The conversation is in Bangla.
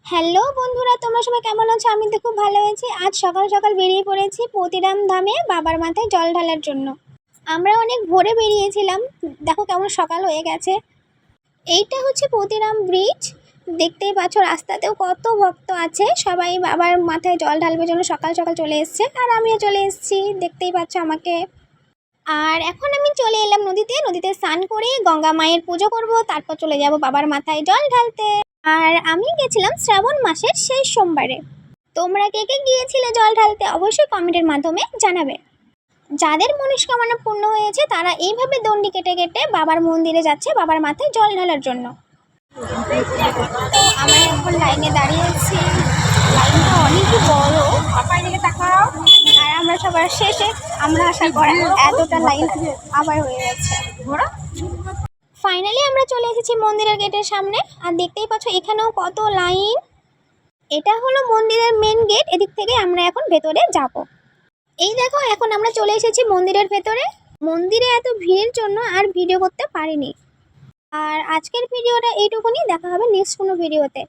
হ্যালো বন্ধুরা, তোমরা সবাই কেমন আছো? আমি তো খুব ভালো আছি। আজ সকাল সকাল বেরিয়ে পড়েছি পতিরাম ধামে বাবার মাথায় জল ঢালার জন্য। আমরা অনেক ভোরে বেরিয়েছিলাম। দেখো কেমন সকাল হয়ে গেছে। এইটা হচ্ছে পতিরাম ব্রিজ। দেখতেই পাচ্ছ রাস্তাতেও কত ভক্ত আছে, সবাই বাবার মাথায় জল ঢালবার জন্য সকাল সকাল চলে এসছে। আর আমিও চলে এসেছি, দেখতেই পাচ্ছ আমাকে। আর এখন আমি চলে এলাম নদীতে। নদীতে স্নান করে গঙ্গা মায়ের পুজো করব, তারপর চলে যাব বাবার মাথায় জল ঢালতে। আর আমি গেছিলাম শ্রাবণ মাসের শেষ সোমবারে। তোমরা কে কে গিয়েছিলে জল ঢালতে অবশ্যই কমেন্টের মাধ্যমে জানাবে। যাদের মনস্কামনা পূর্ণ হয়েছে তারা এইভাবে দণ্ডি কেটে কেটে বাবার মন্দিরে যাচ্ছে বাবার মাথায় জল ঢালার জন্য। তো আমরা এখন লাইনে দাঁড়িয়ে আছি। লাইনটা অনেকই বড়। আর আমরা সবার শেষে আমরা আসার পর এতটা লাইন আবার হয়ে গেছে। ফাইনালি আমরা চলে এসেছি মন্দিরের গেটের সামনে। আর দেখতেই পাচ্ছ এখানেও কত লাইন। এটা হলো মন্দিরের মেন গেট। এদিক থেকে আমরা এখন ভেতরে যাব। এই দেখো এখন আমরা চলে এসেছি মন্দিরের ভেতরে। মন্দিরে এত ভিড়ের জন্য আর ভিডিও করতে পারিনি। আর আজকের ভিডিওটা এইটুকুনি। দেখা হবে নেক্সট কোনো ভিডিওতে।